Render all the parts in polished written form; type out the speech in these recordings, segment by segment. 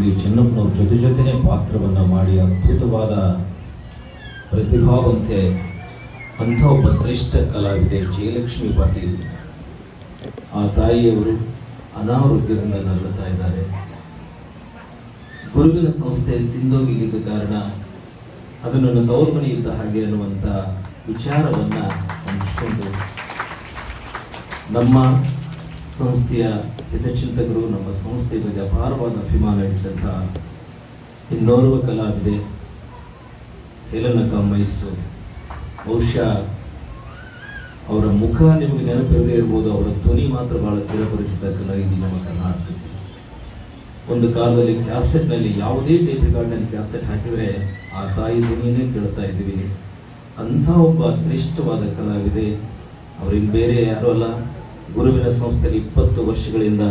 ನಾಟಕದಲ್ಲಿ ಚೆನ್ನಪ್ಪನವ್ರ ಜೊತೆನೇ ಪಾತ್ರವನ್ನು ಮಾಡಿ ಅದ್ಭುತವಾದ ಪ್ರತಿಭಾವಂತೆ ಅಂಥ ಒಬ್ಬ ಶ್ರೇಷ್ಠ ಕಲಾವಿದೆ ಜಯಲಕ್ಷ್ಮಿ ಪಾಟೀಲ್. ಆ ತಾಯಿಯವರು ಅನಾರೋಗ್ಯದಿಂದ ನರಳುತ್ತಾ ಇದ್ದಾರೆ. ಗುರುವಿನ ಸಂಸ್ಥೆ ಸಿಂಧೋಗಿದ್ದ ಕಾರಣ ಅದು ನನ್ನ ತವರ ಮನೆ ಇದ್ದ ಹಾಗೆ ಅನ್ನುವಂಥ ವಿಚಾರವನ್ನು ಹಂಚಿಕೊಂಡು ನಮ್ಮ ಸಂಸ್ಥೆಯ ಹಿತಚಿಂತಕರು, ನಮ್ಮ ಸಂಸ್ಥೆಯ ಬಗ್ಗೆ ಅಪಾರವಾದ ಅಭಿಮಾನ ಇಟ್ಟಂಥ ಇನ್ನೋರ್ವ ಕಲಾವಿದೆ ಹೇಲನಕ ಮೈಸೂರು. ಬಹುಶಃ ಅವರ ಮುಖ ನಿಮಗೆ ನೆನಪಿರದೇ ಇರ್ಬೋದು, ಅವರ ಧ್ವನಿ ಮಾತ್ರ ಬಹಳ ಚಿರಪರಿಚಿತ ಕಲಾವಿದೆ ನಮ್ಮ ಕರ್ನಾಟಕಕ್ಕೆ. ಒಂದು ಕಾಲದಲ್ಲಿ ಕ್ಯಾಸೆಟ್ನಲ್ಲಿ ಯಾವುದೇ ಟೇಪ್ ರೆಕಾರ್ಡ್ನಲ್ಲಿ ಕ್ಯಾಸೆಟ್ ಹಾಕಿದರೆ ಆ ತಾಯಿ ಧ್ವನಿಯನ್ನೇ ಕೇಳ್ತಾ ಇದ್ದೀವಿ. ಅಂಥ ಒಬ್ಬ ಶ್ರೇಷ್ಠವಾದ ಕಲಾವಿದೆ. ಅವರಿಗೆ ಬೇರೆ ಯಾರೂ ಅಲ್ಲ, ಗುರುವಿನ ಸಂಸ್ಥೆಯಲ್ಲಿ 20 ವರ್ಷಗಳಿಂದ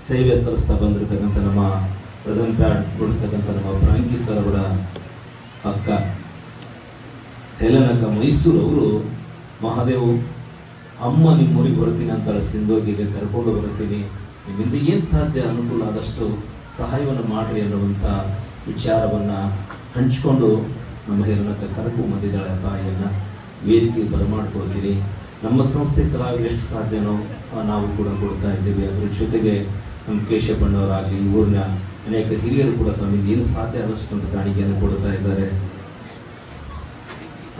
ಸೇವೆ ಸಲ್ಲಿಸ್ತಾ ಬಂದಿರತಕ್ಕಂಥ ನಮ್ಮ ಪ್ರಧಾನ ಪ್ಯಾಡ್ ಕೊಡಿಸ್ತಕ್ಕಂಥ ನಮ್ಮ ಫ್ರಾಂಕಿ ಸರ್ ಅವರ ಅಕ್ಕ ಹೇಲನಕ ಮೈಸೂರು ಅವರು, ಮಹಾದೇವು ಅಮ್ಮ ನಿಮ್ಮ ಊರಿಗೆ ಬರ್ತೀನಿ ಅಂತಾಳೆ, ಸಿಂಧೋಗಿಗೆ ಕರ್ಕೊಂಡು ಬರ್ತೀನಿ, ನಿಮ್ಮಿಂದ ಏನು ಸಾಧ್ಯ ಅನುಕೂಲ ಆದಷ್ಟು ಸಹಾಯವನ್ನು ಮಾಡ್ರಿ ಅನ್ನುವಂಥ ವಿಚಾರವನ್ನು ಹಂಚಿಕೊಂಡು ನಮ್ಮ ಹೇಲನಕ ಕರ್ಕೊಂಡು ಬಂದಿದ್ದಾಳೆ. ತಾಯಿಯನ್ನು ವೇದಿಕೆಗೆ ಬರಮಾಡ್ಕೊಳ್ತೀರಿ. ನಮ್ಮ ಸಂಸ್ಥೆ ಕಲಾವಿದರು ಎಷ್ಟು ಸಾಧ್ಯನೋ ನಾವು ಕೂಡ ಕೊಡ್ತಾ ಇದ್ದೀವಿ. ಅದರ ಜೊತೆಗೆ ನಮ್ಮ ಕೇಶಪ್ಪಣ್ಣವರಾಗಲಿ, ಊರಿನ ಅನೇಕ ಹಿರಿಯರು ಕೂಡ ತಮ್ಮಿಂದ ಏನು ಸಾಧ್ಯ ಆದಷ್ಟು ಅಂತ ಕಾಣಿಕೆಯನ್ನು ಕೊಡ್ತಾ ಇದ್ದಾರೆ.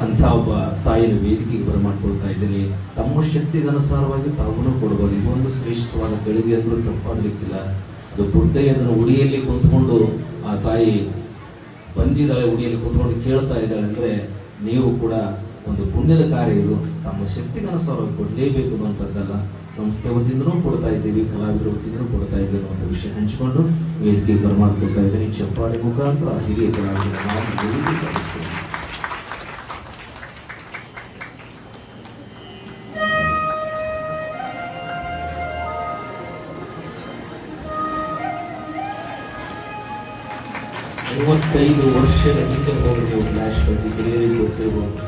ಅಂಥ ಒಬ್ಬ ತಾಯಿನ ವೇದಿಕೆಗೆ ಬರಮಾಡ್ಕೊಳ್ತಾ ಇದ್ದೀನಿ. ತಮ್ಮ ಶಕ್ತಿಗೆ ಅನುಸಾರವಾಗಿ ತಾವು ಕೊಡ್ಬೋದು. ಇದೊಂದು ಶ್ರೇಷ್ಠವಾದ ಗಳಿಗೆ ಅಂದರೂ ತಪ್ಪಾಗಲಿಕ್ಕಿಲ್ಲ. ಅದು ಪುಟ್ಟಯ್ಯನ ಉಡಿಯಲ್ಲಿ ಕುಂತ್ಕೊಂಡು ಆ ತಾಯಿ ಬಂದಿದ್ದಾಳೆ, ಉಡಿಯಲ್ಲಿ ಕುಂತ್ಕೊಂಡು ಕೇಳ್ತಾ ಇದ್ದಾಳೆ ಅಂದರೆ ನೀವು ಕೂಡ ಒಂದು ಪುಣ್ಯದ ಕಾರ್ಯ ಇದು. ತಮ್ಮ ಶಕ್ತಿಗೆ ಅನುಸಾರವಾಗಿ ಕೊಡಲೇಬೇಕು ಅನ್ನುವಂಥದ್ದಲ್ಲ. ಸಂಸ್ಥೆ ವತಿಯಿಂದನೂ ಕೊಡ್ತಾ ಇದ್ದೀವಿ, ಕಲಾವಿದರ ವತಿಯಿಂದನೂ ಕೊಡ್ತಾ ಇದ್ದೀವಿ ಅನ್ನುವಂಥ ವಿಷಯ ಹಂಚಿಕೊಂಡು ವೇದಿಕೆಗೆ ಬರಮಾಡ್ಕೊಳ್ತಾ ಇದ್ದೀನಿ. ಚಪ್ಪಾಳೆ ಮುಖಾಂತರ ಹಿರಿಯ ಕಲಾವಿದರ ಮೂವತ್ತೈದು ವರ್ಷದ ಹಿಂದೆ ಹೋಗಿರ್ಬೋದು, ಫ್ಲಾಶ್ ಬ್ಯಾಕ್ ಹಿರಿಯರಿಗೆ ಗೊತ್ತಿರ್ಬೋದು.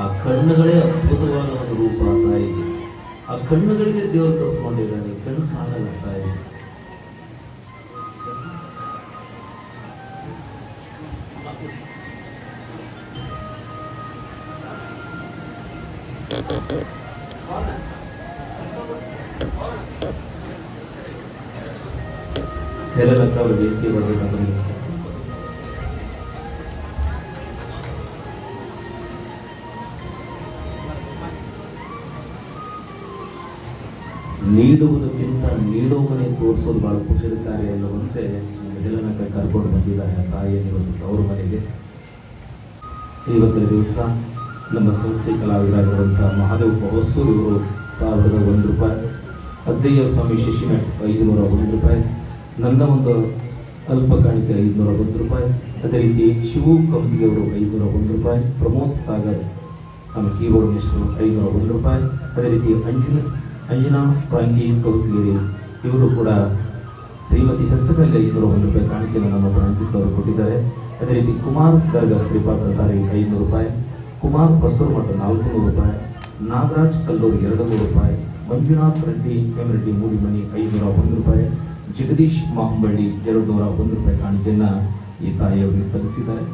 ಆ ಕಣ್ಣುಗಳೇ ಅದ್ಭುತವಾದ ಒಂದು ರೂಪ ತಾಯಿಗೆ. ಆ ಕಣ್ಣುಗಳಿಗೆ ದೇವರು ಕಸ್ಕೊಂಡಿದ್ದಾನೆ, ಕಣ್ಣು ಕಾಣಲ್ಲ ತಾಯಿ. ಹೇಲನಕ ಅವರ ವೇದಿಕೆ ಬರಬೇಕಾದ್ರೆ ನೀಡುವುದಕ್ಕಿಂತ ನೀಡುವವನೇ ತೋರಿಸೋದು ಬಹಳ ಖುಷಿಯ ಕಾರ್ಯ ಎನ್ನುವಂತೆ ಹೇಲನಕ ಕರ್ಕೊಂಡು ಬಂದಿದ್ದಾರೆ ತಾಯಿಯನ್ನು ಅವ್ರ ಮನೆಗೆ. ಇವತ್ತಿನ ದಿವಸ ನಮ್ಮ ಸಂಸ್ಥೆ ಕಲಾವಿದರಾಗಿರುವಂಥ ಮಹಾದೇವ ಹೊಸೂರು ಇವರು 1001 ರೂಪಾಯಿ, ಅಜ್ಜಯ್ಯ ಸ್ವಾಮಿ ಶಶಿಮಠ್ 501 ರೂಪಾಯಿ, ನನ್ನ ಒಂದು ಅಲ್ಪ ಕಾಣಿಕೆ 501 ರೂಪಾಯಿ, ಅದೇ ರೀತಿ ಶಿವು ಕಮತಿಗೆ ಅವರು 501 ರೂಪಾಯಿ, ಪ್ರಮೋದ್ ಸಾಗರ್ ನಮ್ಮ ಕೀಬೋರ್ಡ್ ಮಿಸ್ಟರ್ 501 ರೂಪಾಯಿ, ಅದೇ ರೀತಿ ಅಂಜನಾ ಫ್ರಾಂಕಿ ಕೌಸಿಗೇರಿ ಇವರು ಕೂಡ ಶ್ರೀಮತಿ ಹೆಸರಲ್ಲಿ 501 ರೂಪಾಯಿ ಕಾಣಿಕೆಯನ್ನು ನಮ್ಮ ಫ್ರಾಂಕಿಸ್ ಅವರು ಕೊಟ್ಟಿದ್ದಾರೆ. ಅದೇ ರೀತಿ ಕುಮಾರ್ ದರ್ಗಾ ಶ್ರೀಪಾದ ತಾರಿ 500 ರೂಪಾಯಿ, ಕುಮಾರ್ ಬಸೂರು ಮಠ 400 ರೂಪಾಯಿ, ನಾಗರಾಜ್ ಕಲ್ಲೂರು 200 ರೂಪಾಯಿ, ಮಂಜುನಾಥ್ ರೆಡ್ಡಿ ಹೇಮರೆಡ್ಡಿ ಮೂಡಿಮನಿ 501 ರೂಪಾಯಿ, ಜಗದೀಶ್ ಮಾಹಂಬಳ್ಳಿ 201 ರೂಪಾಯಿ ಕಾಣಿಕೆಯನ್ನು ಈ ತಾಯಿಯವರಿಗೆ ಸಲ್ಲಿಸಿದ್ದಾರೆ.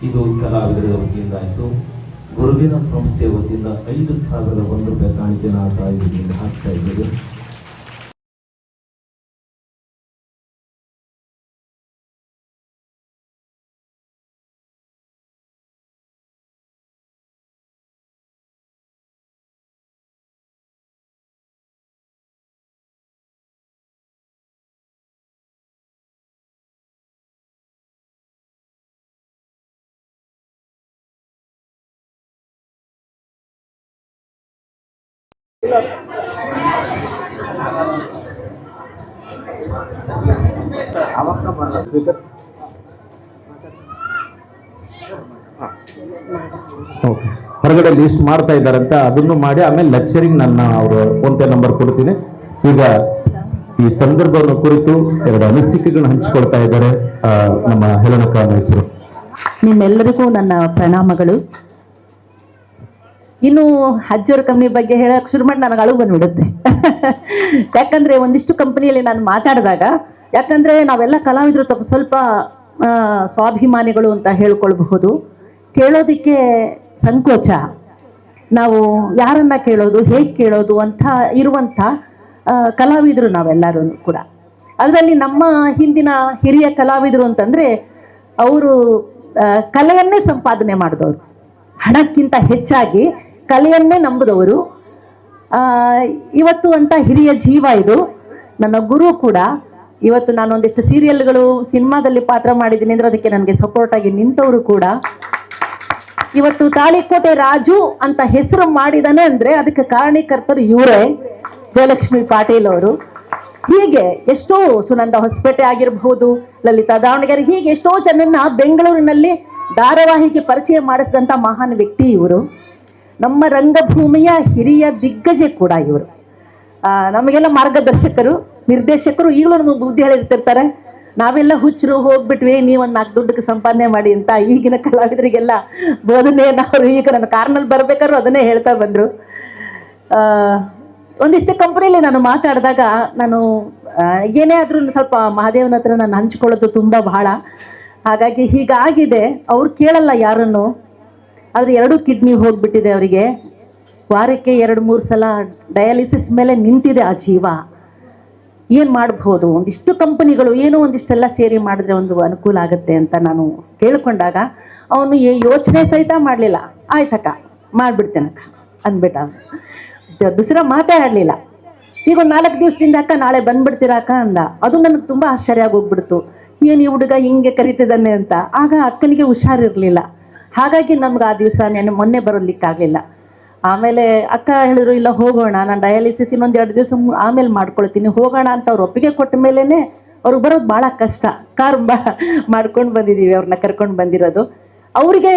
ಇದು ಕಲಾವಿದರ ವತಿಯಿಂದ ಆಯಿತು. ಗುರುವಿನ ಸಂಸ್ಥೆಯ ವತಿಯಿಂದ 5,001 ರೂಪಾಯಿ ಕಾಣಿಕೆಯನ್ನು ಆ ತಾಯಿಯವರಿಗೆ ಹಾಕ್ತಾ ಇದ್ದೇವೆ. ಹೊರಗಡೆ ಲಿಸ್ಟ್ ಮಾಡ್ತಾ ಇದ್ದಾರಂತ ಅದನ್ನು ಮಾಡಿ ಆಮೇಲೆ ಲೆಕ್ಚರಿಂಗ್ ನನ್ನ ಅವರು ಫೋನ್ ಪೇ ನಂಬರ್ ಕೊಡ್ತೀನಿ. ಈಗ ಈ ಸಂದರ್ಭವನ್ನು ಕುರಿತು 2 ಅನಿಸಿಕೆಗಳನ್ನು ಹಂಚಿಕೊಳ್ತಾ ಇದ್ದಾರೆ ನಮ್ಮ ಹೇಲನಕ ಮೈಸೂರು. ನಿಮ್ಮೆಲ್ಲರಿಗೂ ನನ್ನ ಪ್ರಣಾಮಗಳು. ಇನ್ನು ಅಜ್ಜೋರ ಕಂಪ್ನಿ ಬಗ್ಗೆ ಹೇಳಕ್ ಶುರು ಮಾಡಿ ನನಗೆ ಅಳು ಬಂದ್ಬಿಡುತ್ತೆ. ಯಾಕಂದ್ರೆ ಒಂದಿಷ್ಟು ಕಂಪನಿಯಲ್ಲಿ ನಾನು ಮಾತಾಡಿದಾಗ, ಯಾಕಂದ್ರೆ ನಾವೆಲ್ಲ ಕಲಾವಿದರು ಸ್ವಲ್ಪ ಸ್ವಾಭಿಮಾನಿಗಳು ಅಂತ ಹೇಳ್ಕೊಳ್ಬಹುದು, ಕೇಳೋದಿಕ್ಕೆ ಸಂಕೋಚ, ನಾವು ಯಾರನ್ನ ಕೇಳೋದು, ಹೇಗೆ ಕೇಳೋದು ಅಂತ ಇರುವಂಥ ಕಲಾವಿದರು ನಾವೆಲ್ಲರೂ ಕೂಡ. ಅದರಲ್ಲಿ ನಮ್ಮ ಹಿಂದಿನ ಹಿರಿಯ ಕಲಾವಿದರು ಅಂತಂದ್ರೆ ಅವರು ಕಲೆಯನ್ನೇ ಸಂಪಾದನೆ ಮಾಡಿದವರು, ಹಣಕ್ಕಿಂತ ಹೆಚ್ಚಾಗಿ ಕಲೆಯನ್ನೇ ನಂಬಿದವರು. ಇವತ್ತು ಅಂತ ಹಿರಿಯ ಜೀವ ಇದು, ನನ್ನ ಗುರು ಕೂಡ. ಇವತ್ತು ನಾನು ಒಂದಿಷ್ಟು ಸೀರಿಯಲ್ಗಳು, ಸಿನಿಮಾದಲ್ಲಿ ಪಾತ್ರ ಮಾಡಿದ್ದೀನಿ ಅಂದ್ರೆ ಅದಕ್ಕೆ ನನಗೆ ಸಪೋರ್ಟ್ ಆಗಿ ನಿಂತವರು ಕೂಡ. ಇವತ್ತು ತಾಳಿಕೋಟೆ ರಾಜು ಅಂತ ಹೆಸರು ಮಾಡಿದಾನೆ ಅಂದ್ರೆ ಅದಕ್ಕೆ ಕಾರಣೀಕರ್ತರು ಇವರೇ, ಜಯಲಕ್ಷ್ಮಿ ಪಾಟೀಲ್ ಅವರು. ಹೀಗೆ ಎಷ್ಟೋ, ಸುನಂದ ಹೊಸಪೇಟೆ ಆಗಿರಬಹುದು, ಲಲಿತಾ ದಾವಣಗೆರೆ, ಹೀಗೆ ಎಷ್ಟೋ ಜನನ್ನ ಬೆಂಗಳೂರಿನಲ್ಲಿ ಧಾರಾವಾಹಿಗೆ ಪರಿಚಯ ಮಾಡಿಸಿದಂಥ ಮಹಾನ್ ವ್ಯಕ್ತಿ ಇವರು. ನಮ್ಮ ರಂಗಭೂಮಿಯ ಹಿರಿಯ ದಿಗ್ಗಜ ಕೂಡ ಇವರು. ನಮಗೆಲ್ಲ ಮಾರ್ಗದರ್ಶಕರು, ನಿರ್ದೇಶಕರು. ಈಗಲೂ ನಮಗೆ ಬುದ್ಧಿ ಹೇಳಿರ್ತಿರ್ತಾರೆ, ನಾವೆಲ್ಲ ಹುಚ್ಚರು ಹೋಗ್ಬಿಟ್ವಿ, ನೀವೊಂದು 4 ದುಡ್ಡಕ್ಕೆ ಸಂಪಾದನೆ ಮಾಡಿ ಅಂತ. ಈಗಿನ ಕಲಾವಿದರಿಗೆಲ್ಲ ಬೋಧನೆಯನ್ನು ಅವರು ಈಗ ನನ್ನ ಕಾರ್ನಲ್ಲಿ ಬರ್ಬೇಕಾದ್ರು ಅದನ್ನೇ ಹೇಳ್ತಾ ಬಂದರು. ಒಂದಿಷ್ಟು ಕಂಪ್ನಿಯಲ್ಲಿ ನಾನು ಮಾತಾಡಿದಾಗ ನಾನು ಏನೇ ಆದರೂ ಸ್ವಲ್ಪ ಮಹಾದೇವನ ಹತ್ರ ನಾನು ಹಂಚ್ಕೊಳ್ಳೋದು ತುಂಬ ಬಹಳ. ಹಾಗಾಗಿ ಹೀಗಾಗಿದೆ, ಅವ್ರು ಕೇಳಲ್ಲ ಯಾರನ್ನು. ಆದರೆ 2 ಕಿಡ್ನಿ ಹೋಗ್ಬಿಟ್ಟಿದೆ ಅವರಿಗೆ, ವಾರಕ್ಕೆ 2-3 ಸಲ ಡಯಾಲಿಸಿಸ್ ಮೇಲೆ ನಿಂತಿದೆ ಆ ಜೀವ. ಏನು ಮಾಡ್ಬೋದು, ಒಂದಿಷ್ಟು ಕಂಪನಿಗಳು ಏನೋ ಒಂದಿಷ್ಟೆಲ್ಲ ಸೇರಿ ಮಾಡಿದ್ರೆ ಒಂದು ಅನುಕೂಲ ಆಗುತ್ತೆ ಅಂತ ನಾನು ಕೇಳ್ಕೊಂಡಾಗ ಅವನು ಯೋಚನೆ ಸಹಿತ ಮಾಡಲಿಲ್ಲ. ಆಯ್ತಕ್ಕ ಮಾಡಿಬಿಡ್ತೇನಕ್ಕ ಅಂದ್ಬಿಟ್ಟ. ದಸರಾ ಮಾತಾಡಲಿಲ್ಲ. ಈಗ ಒಂದು 4 ದಿವಸದಿಂದ ಅಕ್ಕ ನಾಳೆ ಬಂದ್ಬಿಡ್ತೀರಾಕ ಅಂದ. ಅದು ನನಗೆ ತುಂಬ ಆಶ್ಚರ್ಯ ಆಗೋಗ್ಬಿಡ್ತು, ಏನು ಈ ಹುಡುಗ ಹಿಂಗೆ ಕರಿತಿದ್ದಾನೆ ಅಂತ. ಆಗ ಅಕ್ಕನಿಗೆ ಹುಷಾರಿರಲಿಲ್ಲ, ಹಾಗಾಗಿ ನಮ್ಗೆ ಆ ದಿವಸ ಮೊನ್ನೆ ಬರೋಲಿಕ್ಕಾಗಲಿಲ್ಲ. ಆಮೇಲೆ ಅಕ್ಕ ಹೇಳಿದ್ರು, ಇಲ್ಲ ಹೋಗೋಣ, ನಾನು ಡಯಾಲಿಸಿಸ್ ಇನ್ನೊಂದು 2 ದಿವಸ ಆಮೇಲೆ ಮಾಡ್ಕೊಳ್ತೀನಿ, ಹೋಗೋಣ ಅಂತ ಅವ್ರು ಒಪ್ಪಿಗೆ ಕೊಟ್ಟ ಮೇಲೇ ಅವ್ರಿಗೆ ಬರೋದು ಭಾಳ ಕಷ್ಟ. ಕಾರ್ ಮಾಡ್ಕೊಂಡು ಬಂದಿದ್ದೀವಿ, ಅವ್ರನ್ನ ಕರ್ಕೊಂಡು ಬಂದಿರೋದು. ಅವರಿಗೆ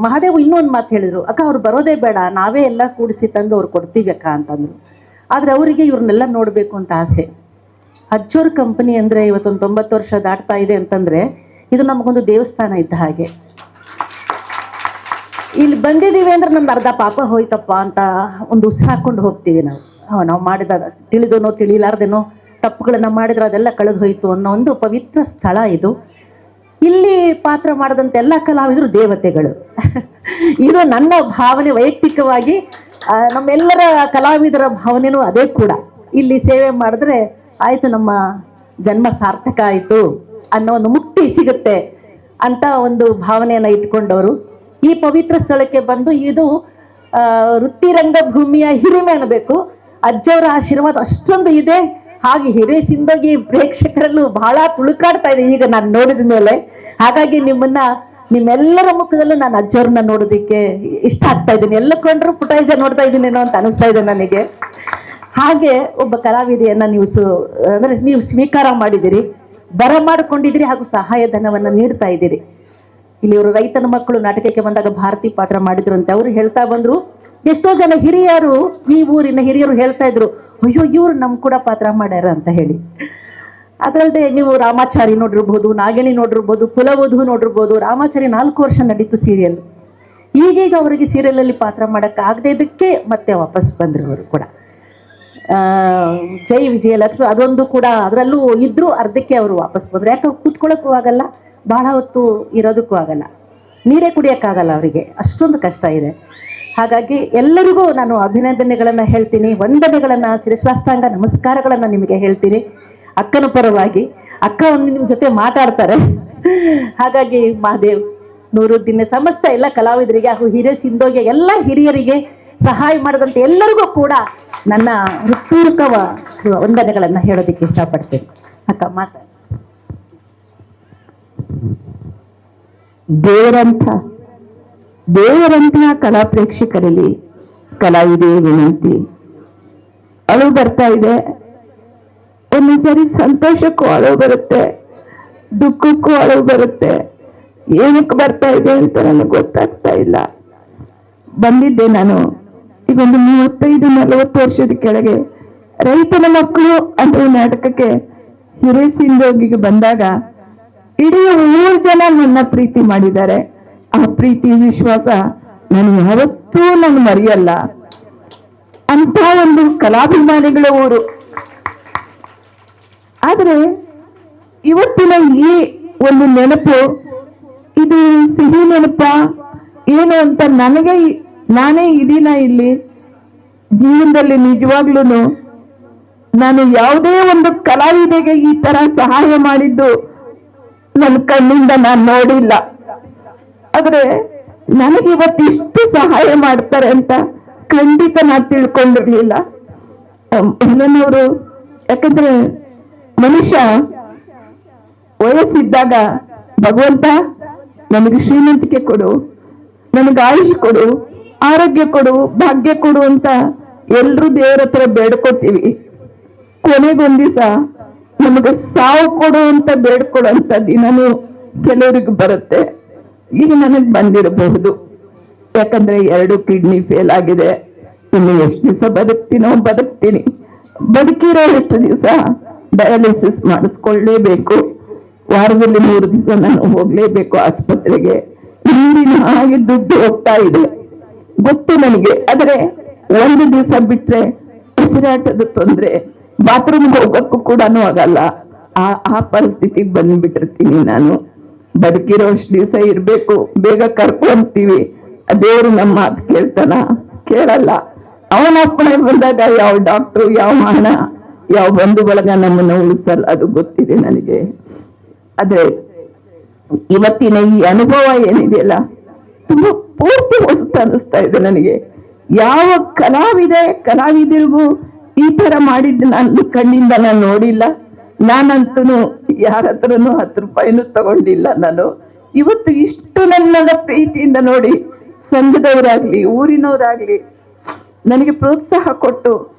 ಮಹಾದೇವ್ ಇನ್ನೊಂದು ಮಾತು ಹೇಳಿದರು, ಅಕ್ಕ ಅವ್ರು ಬರೋದೇ ಬೇಡ, ನಾವೇ ಎಲ್ಲ ಕೂಡಿಸಿ ತಂದು ಅವ್ರು ಕೊಡ್ತೀವಿ ಅಕ್ಕ ಅಂತಂದರು. ಆದರೆ ಅವರಿಗೆ ಇವ್ರನ್ನೆಲ್ಲ ನೋಡಬೇಕು ಅಂತ ಆಸೆ. ಅಜ್ಜೋರ್ ಕಂಪನಿ ಅಂದರೆ ಇವತ್ತೊಂದು 90 ವರ್ಷ ದಾಟ್ತಾ ಇದೆ ಅಂತಂದರೆ ಇದು ನಮಗೊಂದು ದೇವಸ್ಥಾನ ಇದ್ದ ಹಾಗೆ. ಇಲ್ಲಿ ಬಂದಿದ್ದೀವಿ ಅಂದ್ರೆ ನಮ್ದು ಅರ್ಧ ಪಾಪ ಹೋಯ್ತಪ್ಪ ಅಂತ ಒಂದು ಉತ್ಸಾಹ ಹಾಕ್ಕೊಂಡು ಹೋಗ್ತೀವಿ ನಾವು. ನಾವು ಮಾಡಿದ ತಿಳಿದೋನೋ ತಿಳಿಲಾರ್ದೇನೋ ತಪ್ಪುಗಳನ್ನು ಮಾಡಿದ್ರೆ ಅದೆಲ್ಲ ಕಳೆದು ಹೋಯಿತು ಅನ್ನೋ ಒಂದು ಪವಿತ್ರ ಸ್ಥಳ ಇದು. ಇಲ್ಲಿ ಪಾತ್ರ ಮಾಡಿದಂಥ ಎಲ್ಲ ಕಲಾವಿದರು ದೇವತೆಗಳು. ಇದು ನನ್ನ ಭಾವನೆ ವೈಯಕ್ತಿಕವಾಗಿ. ನಮ್ಮೆಲ್ಲರ ಕಲಾವಿದರ ಭಾವನೆನೂ ಅದೇ ಕೂಡ. ಇಲ್ಲಿ ಸೇವೆ ಮಾಡಿದ್ರೆ ಆಯಿತು, ನಮ್ಮ ಜನ್ಮ ಸಾರ್ಥಕ ಆಯಿತು ಅನ್ನೋ ಒಂದು ಮುಕ್ತಿ ಸಿಗುತ್ತೆ ಅಂತ ಒಂದು ಭಾವನೆಯನ್ನು ಇಟ್ಕೊಂಡವರು ಈ ಪವಿತ್ರ ಸ್ಥಳಕ್ಕೆ ಬಂದು, ಇದು ವೃತ್ತಿ ರಂಗಭೂಮಿಯ ಹಿರಿಮೆ ಅನ್ನಬೇಕು. ಅಜ್ಜವರ ಆಶೀರ್ವಾದ ಅಷ್ಟೊಂದು ಇದೆ. ಹಾಗೆ ಹಿರೇ ಸಿಂದಗಿ ಪ್ರೇಕ್ಷಕರಲ್ಲೂ ಬಹಳ ತುಳುಕಾಡ್ತಾ ಇದೆ ಈಗ ನಾನು ನೋಡಿದ ಮೇಲೆ. ಹಾಗಾಗಿ ನಿಮ್ಮೆಲ್ಲರ ಮುಖದಲ್ಲೂ ನಾನು ಅಜ್ಜವ್ರನ್ನ ನೋಡೋದಕ್ಕೆ ಇಷ್ಟ ಆಗ್ತಾ ಇದ್ದೀನಿ. ಎಲ್ಲ ಕೊಂಡ್ರು ಪುಟಾಯಿಜ ನೋಡ್ತಾ ಇದ್ದೀನೇನೋ ಅಂತ ಅನಿಸ್ತಾ ಇದೆ ನನಗೆ. ಹಾಗೆ ಒಬ್ಬ ಕಲಾವಿದೆಯನ್ನ ನೀವು ಸ್ವೀಕಾರ ಮಾಡಿದಿರಿ, ಬರಮಾಡಿಕೊಂಡಿದ್ದೀರಿ, ಹಾಗೂ ಸಹಾಯಧನವನ್ನು ನೀಡ್ತಾ ಇದ್ದೀರಿ. ಇಲ್ಲಿ ಇವರು ರೈತನ ಮಕ್ಕಳು ನಾಟಕಕ್ಕೆ ಬಂದಾಗ ಭಾರತಿ ಪಾತ್ರ ಮಾಡಿದ್ರು ಅಂತ ಅವರು ಹೇಳ್ತಾ ಬಂದ್ರು. ಎಷ್ಟೋ ಜನ ಹಿರಿಯರು, ಈ ಊರಿನ ಹಿರಿಯರು ಹೇಳ್ತಾ ಇದ್ರು, ಅಯ್ಯೋ ಇವ್ರು ನಮ್ ಕೂಡ ಪಾತ್ರ ಮಾಡ್ಯಾರ ಅಂತ ಹೇಳಿ. ಅದಲ್ಲದೆ ನೀವು ರಾಮಾಚಾರಿ ನೋಡಿರ್ಬೋದು, ನಾಗಿಣಿ ನೋಡಿರ್ಬೋದು, ಕುಲವಧು ನೋಡಿರ್ಬೋದು. ರಾಮಾಚಾರಿ 4 ವರ್ಷ ನಡೀತು ಸೀರಿಯಲ್. ಈಗೀಗ ಅವರಿಗೆ ಸೀರಿಯಲಲ್ಲಿ ಪಾತ್ರ ಮಾಡೋಕ್ಕೆ ಆಗದೆ ಇದಕ್ಕೆ ಮತ್ತೆ ವಾಪಸ್ ಬಂದರು ಅವರು ಕೂಡ. ಜೈ ವಿಜಯಲಕ್ಷ್ಮಿ ಅದೊಂದು ಕೂಡ ಅದರಲ್ಲೂ ಇದ್ರು, ಅರ್ಧಕ್ಕೆ ಅವರು ವಾಪಸ್ ಬಂದರು. ಯಾಕೆ ಕೂತ್ಕೊಳ್ಳೋಕ್ಕೂ ಆಗಲ್ಲ, ಬಹಳ ಹೊತ್ತು ಇರೋದಕ್ಕೂ ಆಗಲ್ಲ, ನೀರೇ ಕುಡಿಯೋಕ್ಕಾಗಲ್ಲ ಅವರಿಗೆ, ಅಷ್ಟೊಂದು ಕಷ್ಟ ಇದೆ. ಹಾಗಾಗಿ ಎಲ್ಲರಿಗೂ ನಾನು ಅಭಿನಂದನೆಗಳನ್ನು ಹೇಳ್ತೀನಿ, ವಂದನೆಗಳನ್ನು, ಶಿರಸಾಷ್ಟಾಂಗ ನಮಸ್ಕಾರಗಳನ್ನು ನಿಮಗೆ ಹೇಳ್ತೀನಿ ಅಕ್ಕನ ಪರವಾಗಿ. ಅಕ್ಕ ಒಂದು ನಿಮ್ಮ ಜೊತೆ ಮಾತಾಡ್ತಾರೆ. ಹಾಗಾಗಿ ಮಹಾದೇವ್ ನೂರುದ್ದೀನ ಸಮಸ್ತ ಎಲ್ಲ ಕಲಾವಿದರಿಗೆ ಹಾಗೂ ಹಿರಿಯ ಸಿಂಧೋಗೆ ಎಲ್ಲ ಹಿರಿಯರಿಗೆ ಸಹಾಯ ಮಾಡಿದಂತೆ ಎಲ್ಲರಿಗೂ ಕೂಡ ನನ್ನ ಹೃತ್ಪೂರ್ವಕ ವಂದನೆಗಳನ್ನು ಹೇಳೋದಕ್ಕೆ ಇಷ್ಟಪಡ್ತೇನೆ. ಅಕ್ಕ ಮಾತಾಡಿ. ದೇವರಂತಹ ಕಲಾ ಪ್ರೇಕ್ಷಕರಲ್ಲಿ ಕಲಾವಿದೆ ವಿನಂತಿ. ಅಳು ಬರ್ತಾ ಇದೆ, ಒಂದೊಂದ್ಸರಿ ಸಂತೋಷಕ್ಕೂ ಅಳು ಬರುತ್ತೆ, ದುಃಖಕ್ಕೂ ಅಳು ಬರುತ್ತೆ. ಏನಕ್ಕೆ ಬರ್ತಾ ಇದೆ ಅಂತ ನನಗೆ ಗೊತ್ತಾಗ್ತಾ ಇಲ್ಲ. ಬಂದಿದ್ದೆ ನಾನು ಈಗ ಒಂದು 35-40 ವರ್ಷದ ಕೆಳಗೆ ರೈತನ ಮಕ್ಕಳು ಅಂತ ನಾಟಕಕ್ಕೆ ಹಿರೇಸಿಂದೋಗಿಗೆ ಬಂದಾಗ ಇಡೀ 3 ಜನ ನನ್ನ ಪ್ರೀತಿ ಮಾಡಿದ್ದಾರೆ. ಆ ಪ್ರೀತಿ ವಿಶ್ವಾಸ ನಾನು ಯಾವತ್ತೂ ಯಾವತ್ತೂ ನಾನು ಮರೆಯಲ್ಲ. ಅಂತ ಒಂದು ಕಲಾಭಿಮಾನಿಗಳ ಊರು. ಆದ್ರೆ ಇವತ್ತಿನ ಈ ಒಂದು ನೆನಪು, ಇದು ಸಿಹಿ ನೆನಪ ಏನು ಅಂತ ನಾನೇ ಇದೀನ ಇಲ್ಲಿ ಜೀವನದಲ್ಲಿ ನಿಜವಾಗ್ಲೂ ನಾನು ಯಾವುದೇ ಒಂದು ಕಲಾವಿದೆಗೆ ಈ ತರ ಸಹಾಯ ಮಾಡಿದ್ದು ನನ್ನ ಕಣ್ಣಿಂದ ನಾನು ನೋಡಿಲ್ಲ. ಆದ್ರೆ ನನಗೆ ಇವತ್ತು ಇಷ್ಟು ಸಹಾಯ ಮಾಡ್ತಾರೆ ಅಂತ ಖಂಡಿತ ನಾನು ತಿಳ್ಕೊಂಡಿರ್ಲಿಲ್ಲ. ಹೆಲನವರು, ಯಾಕಂದ್ರೆ ಮನುಷ್ಯ ವಯಸ್ಸಿದ್ದಾಗ ಭಗವಂತ ನನಗೆ ಶ್ರೀಮಂತಿಕೆ ಕೊಡು, ನನಗೆ ಆಯುಷ್ ಕೊಡು, ಆರೋಗ್ಯ ಕೊಡು, ಭಾಗ್ಯ ಕೊಡು ಅಂತ ಎಲ್ರು ದೇವರ ಹತ್ರ ಬೇಡ್ಕೋತೀವಿ. ಕೊನೆಗೊಂದ್ ದಿವಸ ನಮಗೆ ಸಾವು ಕೊಡು ಅಂತ ಬೇಡ್ಕೊಡುವಂತ ದಿನನೂ ಕೆಲವರಿಗೆ ಬರುತ್ತೆ. ಈಗ ನನಗೆ ಬಂದಿರಬಹುದು, ಯಾಕಂದ್ರೆ 2 ಕಿಡ್ನಿ ಫೇಲ್ ಆಗಿದೆ. ಇನ್ನು ಎಷ್ಟು ದಿವಸ ಬದುಕ್ತೀನಿ. ಬದುಕಿರೋ ಎಷ್ಟು ದಿವಸ ಡಯಾಲಿಸಿಸ್ ಮಾಡಿಸ್ಕೊಳ್ಳೇಬೇಕು. ವಾರದಲ್ಲಿ 3 ದಿವಸ ನಾನು ಹೋಗ್ಲೇಬೇಕು ಆಸ್ಪತ್ರೆಗೆ. ನೀರಿನ ಹಾಗೆ ದುಡ್ಡು ಹೋಗ್ತಾ ಇದೆ ಗೊತ್ತು ನನಗೆ. ಆದ್ರೆ 1 ದಿವಸ ಬಿಟ್ರೆ ಉಸಿರಾಟದ ತೊಂದ್ರೆ, ಬಾತ್ರೂಮ್ಗೆ ಹೋಗಕ್ಕೂ ಕೂಡ ಆಗಲ್ಲ. ಆ ಪರಿಸ್ಥಿತಿಗೆ ಬಂದ್ಬಿಟ್ಟಿರ್ತೀನಿ ನಾನು. ಬದುಕಿರೋ ಅಷ್ಟು ದಿವಸ ಇರ್ಬೇಕು, ಬೇಗ ಕರ್ಕೊಂತೀವಿ. ದೇವರು ನಮ್ಮ ಮಾತು ಕೇಳ್ತಾನ? ಕೇಳಲ್ಲ. ಅವನ ಅಪ್ಪಣೆ ಬಂದಾಗ ಯಾವ ಡಾಕ್ಟ್ರು, ಯಾವ ಹಣ, ಯಾವ ಬಂಧು ಬಳಗ ನಮ್ಮನ್ನು ಉಳಿಸಲ್ಲ, ಅದು ಗೊತ್ತಿದೆ ನನಗೆ. ಆದ್ರೆ ಇವತ್ತಿನ ಈ ಅನುಭವ ಏನಿದೆಯಲ್ಲ, ತುಂಬಾ ಪೂರ್ತಿ ಹೊಸತು ಅನಿಸ್ತಾ ಇದೆ ನನಗೆ. ಯಾವ ಕಲಾವಿದರಿಗೂ ಈ ತರ ಮಾಡಿದ್ದು ನನ್ನ ಕಣ್ಣಿಂದ ನಾನು ನೋಡಿಲ್ಲ. ನಾನಂತೂ ಯಾರ ಹತ್ರನೂ 10 ರೂಪಾಯಿನೂ ತಗೊಂಡಿಲ್ಲ. ನಾನು ಇವತ್ತು ಇಷ್ಟು ನನ್ನ ಪ್ರೀತಿಯಿಂದ ನೋಡಿ ಸಂಘದವರಾಗ್ಲಿ, ಊರಿನವರಾಗ್ಲಿ ನನಗೆ ಪ್ರೋತ್ಸಾಹ ಕೊಟ್ಟು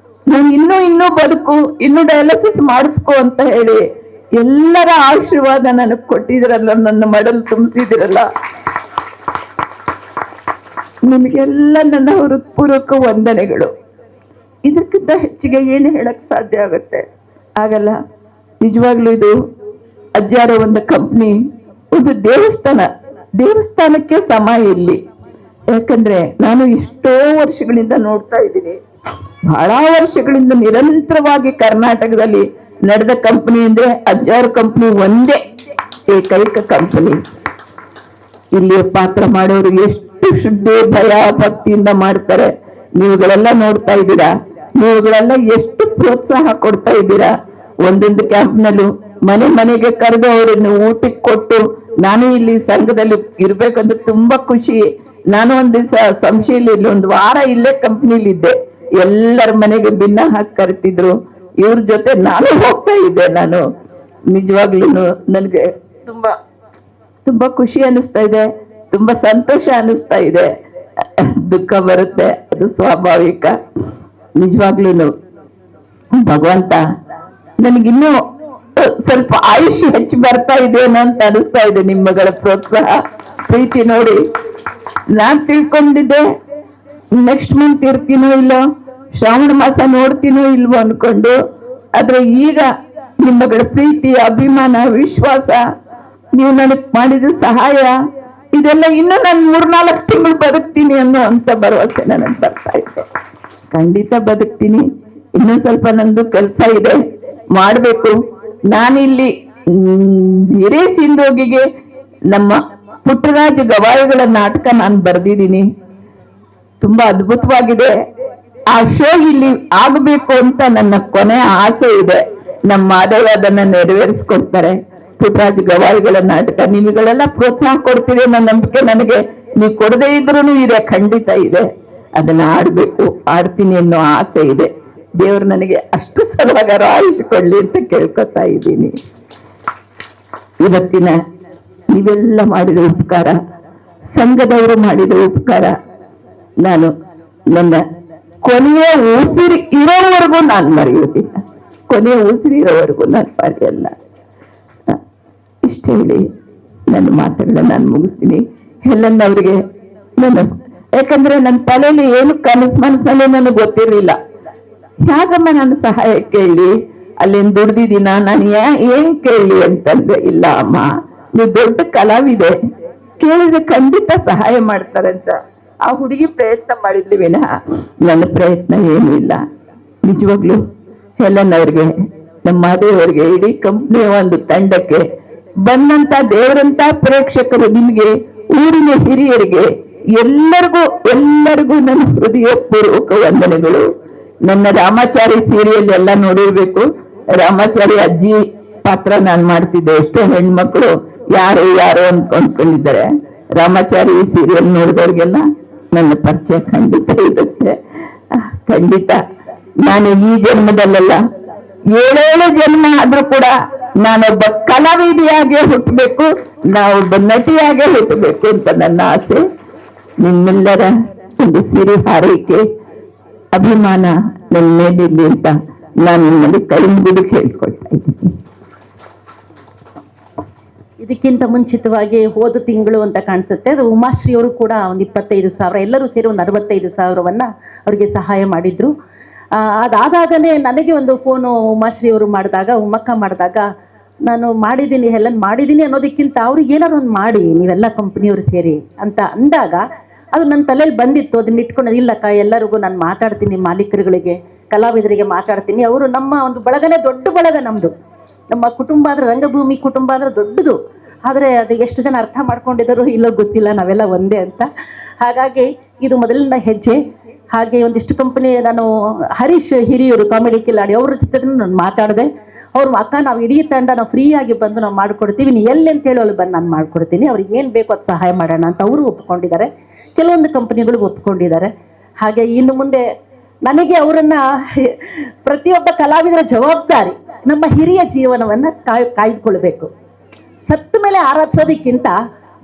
ನಾನು ಇನ್ನೂ ಬದುಕು, ಇನ್ನೂ ಡಯಾಲಿಸಿಸ್ ಮಾಡಿಸ್ಕೊ ಅಂತ ಹೇಳಿ ಎಲ್ಲರ ಆಶೀರ್ವಾದ ನನಗೆ ಕೊಟ್ಟಿದ್ರಲ್ಲ, ನನ್ನ ಮಡಲು ತುಂಬಿಸಿದಿರಲ್ಲ, ನಿಮಗೆಲ್ಲ ನನ್ನ ಹೃತ್ಪೂರ್ವಕ ವಂದನೆಗಳು. ಇದಕ್ಕಿಂತ ಹೆಚ್ಚಿಗೆ ಏನು ಹೇಳಕ್ ಸಾಧ್ಯ ಆಗುತ್ತೆ? ಆಗಲ್ಲ. ನಿಜವಾಗ್ಲೂ ಇದು ಅಜ್ಜಾರ ಒಂದು ಕಂಪ್ನಿ, ಒಂದು ದೇವಸ್ಥಾನಕ್ಕೆ ಸಮ ಇಲ್ಲಿ. ಯಾಕಂದ್ರೆ ನಾನು ಎಷ್ಟೋ ವರ್ಷಗಳಿಂದ ನೋಡ್ತಾ ಇದ್ದೀನಿ, ಬಹಳ ವರ್ಷಗಳಿಂದ ನಿರಂತರವಾಗಿ ಕರ್ನಾಟಕದಲ್ಲಿ ನಡೆದ ಕಂಪನಿ ಅಂದ್ರೆ ಅಜ್ಜಾರ ಕಂಪನಿ ಒಂದೇ ಏಕೈಕ ಕಂಪನಿ. ಇಲ್ಲಿ ಪಾತ್ರ ಮಾಡೋರು ಎಷ್ಟು ಶುದ್ಧ ಭಯ ಭಕ್ತಿಯಿಂದ ಮಾಡ್ತಾರೆ. ನೀವುಗಳೆಲ್ಲ ನೋಡ್ತಾ ಇದ್ದೀರಾ, ನೀವುಗಳೆಲ್ಲ ಎಷ್ಟು ಪ್ರೋತ್ಸಾಹ ಕೊಡ್ತಾ ಇದ್ದೀರಾ. ಒಂದೊಂದು ಕ್ಯಾಂಪ್ನಲ್ಲೂ ಮನೆಗೆ ಕರೆದು ಅವರನ್ನು ಊಟಕ್ಕೆ ಕೊಟ್ಟು, ನಾನು ಇಲ್ಲಿ ಸಂಘದಲ್ಲಿ ಇರ್ಬೇಕಂದ್ರೆ ತುಂಬಾ ಖುಷಿ. ನಾನು ಒಂದ್ ದಿವಸ ಸಂಶಯಲ್ಲಿ 1 ವಾರ ಇಲ್ಲೇ ಕಂಪ್ನಿಲಿ ಇದ್ದೆ. ಎಲ್ಲರ ಮನೆಗೆ ಭಿನ್ನ ಹಾಕಿ ಕರಿತಿದ್ರು. ಇವ್ರ ಜೊತೆ ನಾನು ಹೋಗ್ತಾ ಇದ್ದೆ. ನಾನು ನಿಜವಾಗ್ಲೂ ನನಗೆ ತುಂಬಾ ಖುಷಿ ಅನಿಸ್ತಾ ಇದೆ, ತುಂಬಾ ಸಂತೋಷ ಅನಿಸ್ತಾ ಇದೆ. ದುಃಖ ಬರುತ್ತೆ, ಅದು ಸ್ವಾಭಾವಿಕ. ನಿಜವಾಗ್ಲೂ ಭಗವಂತ ನನಗಿನ್ನೂ ಸ್ವಲ್ಪ ಆಯುಷ್ಯ ಹೆಚ್ಚು ಬರ್ತಾ ಇದೆಯೇನೋ ಅಂತ ಅನಿಸ್ತಾ ಇದೆ. ನಿಮ್ಮಗಳ ಪ್ರೋತ್ಸಾಹ ಪ್ರೀತಿ ನೋಡಿ ನಾನ್ ತಿಳ್ಕೊಂಡಿದ್ದೆ ನೆಕ್ಸ್ಟ್ ಮಂತ್ ಇರ್ತೀನೋ ಇಲ್ಲೋ, ಶ್ರಾವಣ ಮಾಸ ನೋಡ್ತೀನೋ ಇಲ್ವೋ ಅನ್ಕೊಂಡು. ಆದ್ರೆ ಈಗ ನಿಮ್ಮಗಳ ಪ್ರೀತಿ, ಅಭಿಮಾನ, ವಿಶ್ವಾಸ, ನೀವು ನನಗ್ ಮಾಡಿದ ಸಹಾಯ, ಇದೆಲ್ಲ ಇನ್ನು ನಾನು 3-4 ತಿಂಗಳು ಬದುಕ್ತೀನಿ ಅನ್ನೋ ಅಂತ ಭರವಸೆ ನನಗೆ ಬರ್ತಾ ಇದೆ. ಖಂಡಿತ ಬದುಕ್ತೀನಿ. ಇನ್ನೂ ಸ್ವಲ್ಪ ನಂದು ಕೆಲಸ ಇದೆ, ಮಾಡ್ಬೇಕು. ನಾನಿಲ್ಲಿ ಹಿರೇಸಿಂಧೋಗಿಗೆ ನಮ್ಮ ಪುಟ್ಟರಾಜ ಗವಾಯಿಗಳ ನಾಟಕ ನಾನು ಬರೆದಿದ್ದೀನಿ. ತುಂಬಾ ಅದ್ಭುತವಾಗಿದೆ. ಆ ಶೋ ಇಲ್ಲಿ ಆಗಬೇಕು ಅಂತ ನನ್ನ ಕೊನೆ ಆಸೆ ಇದೆ. ನಮ್ಮ ಮಾಧವ ಅದನ್ನ ನೆರವೇರಿಸ್ಕೊಡ್ತಾರೆ. ಪುಟ್ಟರಾಜ ಗವಾಯಿಗಳ ನಾಟಕ ನಿಮಗಳೆಲ್ಲ ಪ್ರೋತ್ಸಾಹ ಕೊಡ್ತೀರಿ ಅನ್ನೋ ನಂಬಿಕೆ ನನಗೆ. ನೀವು ಕೊಡದೇ ಇದ್ರೂ ಇದೆ, ಖಂಡಿತ ಇದೆ. ಅದನ್ನ ಆಡ್ತೀನಿ ಅನ್ನೋ ಆಸೆ ಇದೆ. ದೇವರು ನನಗೆ ಅಷ್ಟು ಸಲುವಾಗ ಆಯುಷ್ ಕೊಡ್ಲಿ ಅಂತ ಕೇಳ್ಕೊತಾ ಇದ್ದೀನಿ. ಇವತ್ತಿನ ನೀವೆಲ್ಲ ಮಾಡಿದ ಉಪಕಾರ, ಸಂಘದವರು ಮಾಡಿದ ಉಪಕಾರ, ನಾನು ನನ್ನ ಕೊನೆಯ ಉಸಿರು ಇರೋವರೆಗೂ ನಾನು ಮರೆಯುವುದಿಲ್ಲ. ಕೊನೆಯ ಉಸಿರು ಇರೋವರೆಗೂ ನಾನು ಮರೆಯಲ್ಲ. ಇಷ್ಟ ಹೇಳಿ ನನ್ನ ಮಾತುಗಳನ್ನ ನಾನು ಮುಗಿಸ್ತೀನಿ. ಹೆಲನ್ ಅವರಿಗೆ ಯಾಕಂದ್ರೆ ನನ್ನ ತಲೆಯಲ್ಲಿ ಏನು ಮನಸ್ಸಲ್ಲಿ ನನಗೆ ಗೊತ್ತಿರಲಿಲ್ಲ. ಹೇಗಮ್ಮ ನಾನು ಸಹಾಯ ಕೇಳಿ, ಅಲ್ಲೇನ್ ದುಡ್ದಿದ್ದೀನ, ನಾನು ಏನ್ ಕೇಳಿ ಅಂತಂದ್ರೆ, ಇಲ್ಲ ಅಮ್ಮ ನೀವು ದೊಡ್ಡ ಕಲಾವಿದೆ, ಕೇಳಿದ್ರೆ ಖಂಡಿತ ಸಹಾಯ ಮಾಡ್ತಾರಂತ. ಆ ಹುಡುಗಿ ಪ್ರಯತ್ನ ಮಾಡಿದ್ಲಿ ವಿನಃ ನನ್ನ ಪ್ರಯತ್ನ ಏನೂ ಇಲ್ಲ. ನಿಜವಾಗ್ಲು ಹೆಲನ್ ಅವ್ರಿಗೆ, ನಮ್ಮ ಮಾದೇವ್ರಿಗೆ, ಇಡೀ ಕಂಪ್ನಿಯ ಒಂದು ತಂಡಕ್ಕೆ ಬಂದಂತ ದೇವರಂತ ಪ್ರೇಕ್ಷಕರು, ನಿಮ್ಗೆ ಊರಿನ ಹಿರಿಯರಿಗೆ ಎಲ್ಲರಿಗೂ ನನ್ನ ಹೃದಯಪೂರ್ವಕ ವಂದನೆಗಳು. ನನ್ನ ರಾಮಾಚಾರಿ ಸೀರಿಯಲ್ ಎಲ್ಲ ನೋಡಿರ್ಬೇಕು. ರಾಮಾಚಾರಿ ಅಜ್ಜಿ ಪಾತ್ರ ನಾನು ಮಾಡ್ತಿದ್ದೆ. ಎಷ್ಟೋ ಹೆಣ್ಮಕ್ಳು ಯಾರು ಅನ್ಕೊಂಡಿದ್ದಾರೆ. ರಾಮಾಚಾರಿ ಸೀರಿಯಲ್ ನೋಡಿದವ್ರಿಗೆಲ್ಲ ನನ್ನ ಪರಿಚಯ ಖಂಡಿತ ಇರುತ್ತೆ. ಖಂಡಿತ ನಾನು ಈ ಜನ್ಮದಲ್ಲೆಲ್ಲ 7 ಜನ್ಮ ಆದ್ರೂ ಕೂಡ ನಾನೊಬ್ಬ ಕಲಾವಿದೆಯಾಗೆ ಹುಟ್ಟಬೇಕು, ನಾವೊಬ್ಬ ನಟಿಯಾಗೆ ಹುಟ್ಟಬೇಕು ಅಂತ ನನ್ನ ಆಸೆ. ನಿಮ್ಮೆಲ್ಲರ ಒಂದು ಸಿರಿ ಹಾರೈಕೆ, ಅಭಿಮಾನ ನನ್ನ ಮೇಲಿರ್ಲಿ ಅಂತ ನಾನು ನಿಮ್ಮಲ್ಲಿ ಕೈ ಮುಗಿದು ಕೇಳ್ಕೊಳ್ತಾ ಇದ್ದೀನಿ. ಇದಕ್ಕಿಂತ ಮುಂಚಿತವಾಗಿ ಹೋದ ತಿಂಗಳು ಅಂತ ಕಾಣಿಸುತ್ತೆ, ಅದು ಉಮಾಶ್ರೀ ಅವರು ಕೂಡ ಒಂದು 25,000, ಎಲ್ಲರೂ ಸೇರಿ ಒಂದು 65,000 ಅವರಿಗೆ ಸಹಾಯ ಮಾಡಿದ್ರು. ಅದಾದಾಗಲೇ ನನಗೆ ಒಂದು ಫೋನು ಉಮಾಶ್ರೀ ಅವರು ಮಾಡಿದಾಗ, ಉಮ್ಮಕ್ಕ ಮಾಡಿದಾಗ, ನಾನು ಮಾಡಿದ್ದೀನಿ ಹೆಲನ್ ಮಾಡಿದ್ದೀನಿ ಅನ್ನೋದಕ್ಕಿಂತ ಅವ್ರಿಗೆ ಏನಾದ್ರು ಒಂದು ಮಾಡಿ ನೀವೆಲ್ಲ ಕಂಪ್ನಿಯವರು ಸೇರಿ ಅಂತ ಅಂದಾಗ ಅದು ನನ್ನ ತಲೆಯಲ್ಲಿ ಬಂದಿತ್ತು. ಅದನ್ನ ಇಟ್ಕೊಂಡು ಇಲ್ಲಕ್ಕ ಎಲ್ಲರಿಗೂ ನಾನು ಮಾತಾಡ್ತೀನಿ, ಮಾಲೀಕರುಗಳಿಗೆ, ಕಲಾವಿದರಿಗೆ ಮಾತಾಡ್ತೀನಿ. ಅವರು ನಮ್ಮ ಒಂದು ಬಳಗನೇ ದೊಡ್ಡ ಬಳಗ ನಮ್ಮದು. ನಮ್ಮ ಕುಟುಂಬ ಆದರೆ, ರಂಗಭೂಮಿ ಕುಟುಂಬ ಅಂದರೆ ದೊಡ್ಡದು. ಆದರೆ ಅದು ಎಷ್ಟು ಜನ ಅರ್ಥ ಮಾಡ್ಕೊಂಡಿದ್ದಾರೋ ಇಲ್ಲೋ ಗೊತ್ತಿಲ್ಲ, ನಾವೆಲ್ಲ ಒಂದೇ ಅಂತ. ಹಾಗಾಗಿ ಇದು ಮೊದಲಿನ ಹೆಜ್ಜೆ. ಹಾಗೆ ಒಂದಿಷ್ಟು ಕಂಪನಿ, ನಾನು ಹರೀಶ್ ಹಿರಿಯೂರು ಕಾಮಿಡಿ ಕಿಲಾಡಿ ಅವ್ರ ಜೊತೆ ನಾನು ಮಾತಾಡಿದೆ. ಅವ್ರು ಅಕ್ಕ ನಾವು ಇಡೀ ತಂಡ ನಾವು ಫ್ರೀಯಾಗಿ ಬಂದು ನಾವು ಮಾಡಿಕೊಡ್ತೀವಿ, ನೀ ಎಲ್ಲಿ ಅಂತ ಹೇಳಿ ಅಲ್ಲಿ ಬಂದು ನಾನು ಮಾಡಿಕೊಡ್ತೀನಿ, ಅವ್ರಿಗೆ ಏನು ಬೇಕೋ ಅದು ಸಹಾಯ ಮಾಡೋಣ ಅಂತ ಅವರು ಒಪ್ಕೊಂಡಿದ್ದಾರೆ. ಕೆಲವೊಂದು ಕಂಪನಿಗಳು ಒಪ್ಕೊಂಡಿದ್ದಾರೆ. ಹಾಗೆ ಇನ್ನು ಮುಂದೆ ನನಗೆ ಅವರನ್ನು ಪ್ರತಿಯೊಬ್ಬ ಕಲಾವಿದರ ಜವಾಬ್ದಾರಿ ನಮ್ಮ ಹಿರಿಯ ಜೀವನವನ್ನು ಕಾಯ್ದುಕೊಳ್ಬೇಕು. ಸತ್ತ ಮೇಲೆ ಆರಾಧಿಸೋದಕ್ಕಿಂತ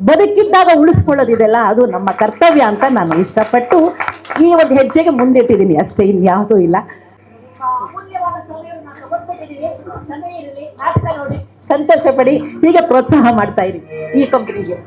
ಬದುಕಿದ್ದಾಗ ಉಳಿಸ್ಕೊಳ್ಳೋದಿದೆಲ್ಲ ಅದು ನಮ್ಮ ಕರ್ತವ್ಯ ಅಂತ ನಾನು ಇಷ್ಟಪಟ್ಟು ಈ ಒಂದು ಹೆಜ್ಜೆಗೆ ಮುಂದಿಟ್ಟಿದ್ದೀನಿ ಅಷ್ಟೇ, ಇನ್ಯಾವುದೂ ಇಲ್ಲ. ಸಂತೋಷ ಪಡಿ, ಹೀಗೆ ಪ್ರೋತ್ಸಾಹ ಮಾಡ್ತಾ ಇರಿ ಈ ಕಂಪನಿಗೆ.